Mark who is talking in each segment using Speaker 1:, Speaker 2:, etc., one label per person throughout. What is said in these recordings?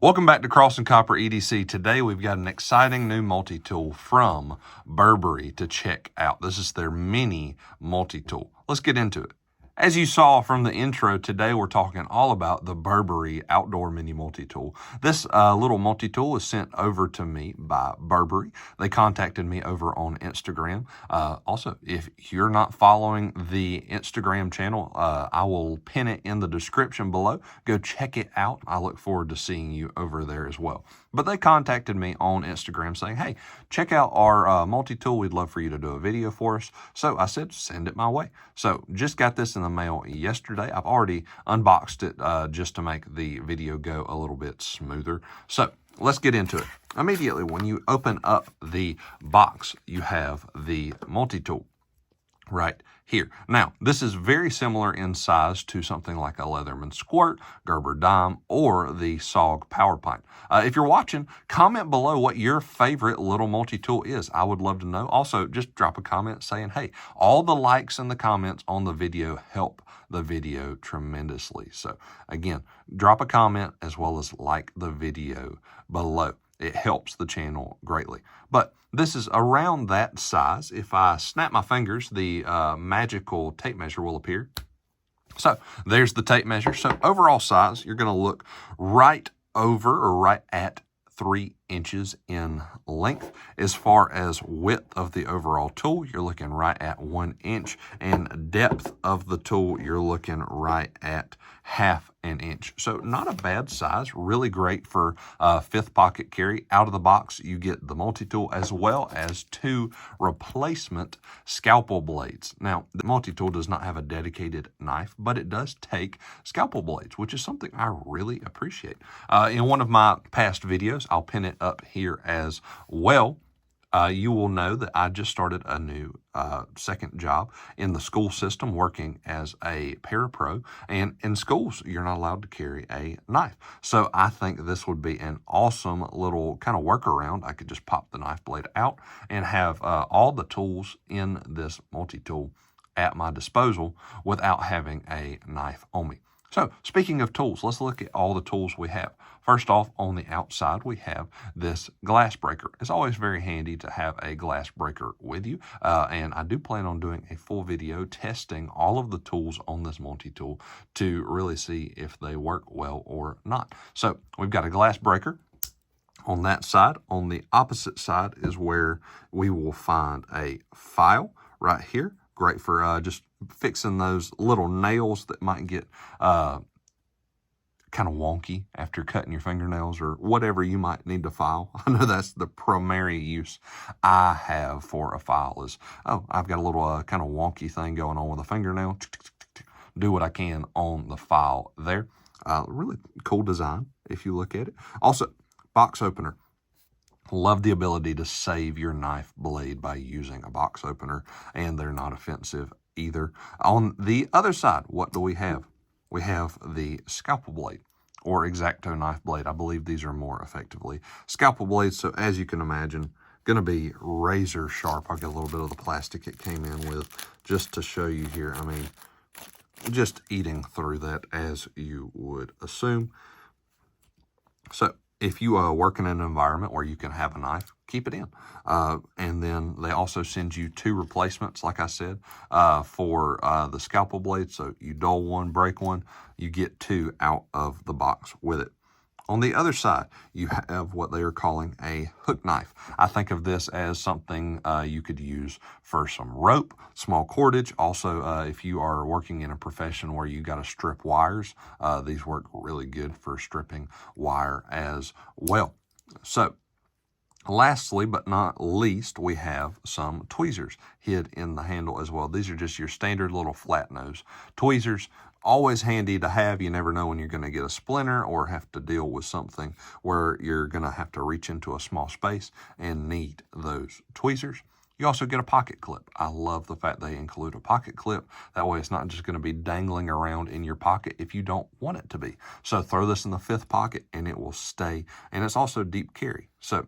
Speaker 1: Welcome back to Cross and Copper EDC. Today we've got an exciting new multi-tool from Bibury to check out. This is their mini multi-tool. Let's get into it. As you saw from the intro, today we're talking all about the Bibury Outdoor Mini Multitool. This little multi-tool was sent over to me by Bibury. They contacted me over on Instagram. Also, if you're not following the Instagram channel, I will pin it in the description below. Go check it out. I look forward to seeing you over there as well. But they contacted me on Instagram saying, hey, check out our multi-tool. We'd love for you to do a video for us. So I said, send it my way. So just got this in the mail yesterday. I've already unboxed it just to make the video go a little bit smoother. So let's get into it. Immediately, when you open up the box, you have the multi-tool right here. Now, this is very similar in size to something like a Leatherman Squirt, Gerber Dime, or the SOG Power Pint. If you're watching, comment below what your favorite little multi-tool is. I would love to know. Also, just drop a comment saying, hey, all the likes and the comments on the video help the video tremendously. So again, drop a comment as well as like the video below. It helps the channel greatly. But this is around that size. If I snap my fingers, the magical tape measure will appear. So there's the tape measure. So overall size, you're going to look right over or right at 3 inches in length. As far as width of the overall tool, you're looking right at 1 inch, and depth of the tool, you're looking right at ½ an inch. So not a bad size, really great for fifth pocket carry. Out of the box, you get the multi-tool as well as 2 replacement scalpel blades. Now, the multi-tool does not have a dedicated knife, but it does take scalpel blades, which is something I really appreciate. In one of my past videos, I'll pin it up here as well. You will know that I just started a new second job in the school system working as a parapro, and in schools you're not allowed to carry a knife. So I think this would be an awesome little kind of workaround. I could just pop the knife blade out and have all the tools in this multi-tool at my disposal without having a knife on me. So speaking of tools, let's look at all the tools we have. First off, on the outside, we have this glass breaker. It's always very handy to have a glass breaker with you. And I do plan on doing a full video testing all of the tools on this multi-tool to really see if they work well or not. So we've got a glass breaker on that side. On the opposite side is where we will find a file right here. Great for just fixing those little nails that might get kind of wonky after cutting your fingernails or whatever you might need to file. I know that's the primary use I have for a file is, oh, I've got a little kind of wonky thing going on with a fingernail. Do what I can on the file there. Really cool design if you look at it. Also, box opener. Love the ability to save your knife blade by using a box opener, and they're not offensive either. On the other side, what do we have? We have the scalpel blade or X-Acto knife blade. I believe these are more effectively scalpel blades. So as you can imagine, going to be razor sharp. I'll get a little bit of the plastic it came in with just to show you here. I mean, just eating through that as you would assume. So if you work in an environment where you can have a knife, keep it in. And then they also send you 2 replacements, like I said, for the scalpel blade. So you dull one, break one, you get 2 out of the box with it. On the other side, you have what they are calling a hook knife. I think of this as something you could use for some rope, small cordage. Also, if you are working in a profession where you got to strip wires, these work really good for stripping wire as well. So, lastly, but not least, we have some tweezers hid in the handle as well. These are just your standard little flat nose tweezers. Always handy to have. You never know when you're going to get a splinter or have to deal with something where you're going to have to reach into a small space and need those tweezers. You also get a pocket clip. I love the fact they include a pocket clip. That way it's not just going to be dangling around in your pocket if you don't want it to be. So throw this in the 5th pocket and it will stay. And it's also deep carry. So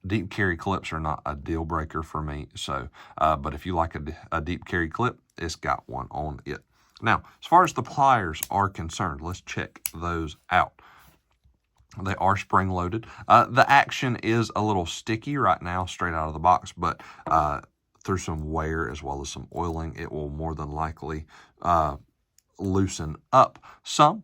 Speaker 1: deep carry clips are not a deal breaker for me. So, but if you like a deep carry clip, it's got one on it. Now, as far as the pliers are concerned, let's check those out. They are spring-loaded. The action is a little sticky right now, straight out of the box, but through some wear as well as some oiling, it will more than likely loosen up some.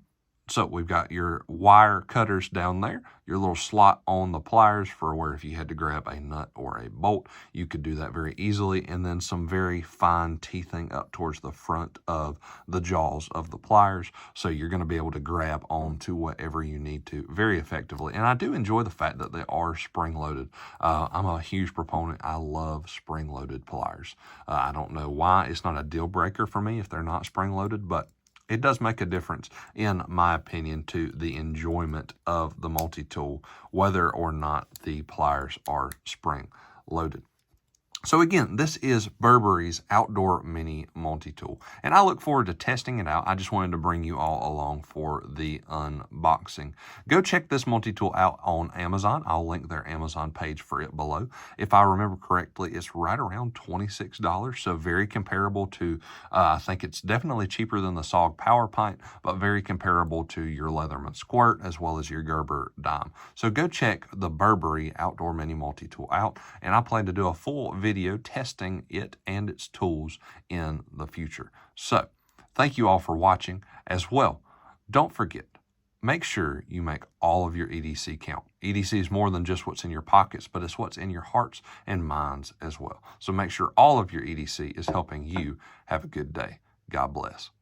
Speaker 1: So we've got your wire cutters down there, your little slot on the pliers for where if you had to grab a nut or a bolt, you could do that very easily, and then some very fine teething up towards the front of the jaws of the pliers. So you're going to be able to grab onto whatever you need to very effectively. And I do enjoy the fact that they are spring-loaded. I'm a huge proponent. I love spring-loaded pliers. I don't know why. It's not a deal breaker for me if they're not spring-loaded, but it does make a difference, in my opinion, to the enjoyment of the multi-tool, whether or not the pliers are spring-loaded. So again, this is Bibury's Outdoor Mini Multitool, and I look forward to testing it out. I just wanted to bring you all along for the unboxing. Go check this multi-tool out on Amazon. I'll link their Amazon page for it below. If I remember correctly, it's right around $26, so very comparable to, I think it's definitely cheaper than the SOG Power Pint, but very comparable to your Leatherman Squirt as well as your Gerber Dime. So go check the Bibury Outdoor Mini Multitool out, and I plan to do a full video testing it and its tools in the future. So thank you all for watching as well. Don't forget, make sure you make all of your EDC count. EDC is more than just what's in your pockets, but it's what's in your hearts and minds as well. So make sure all of your EDC is helping you have a good day. God bless.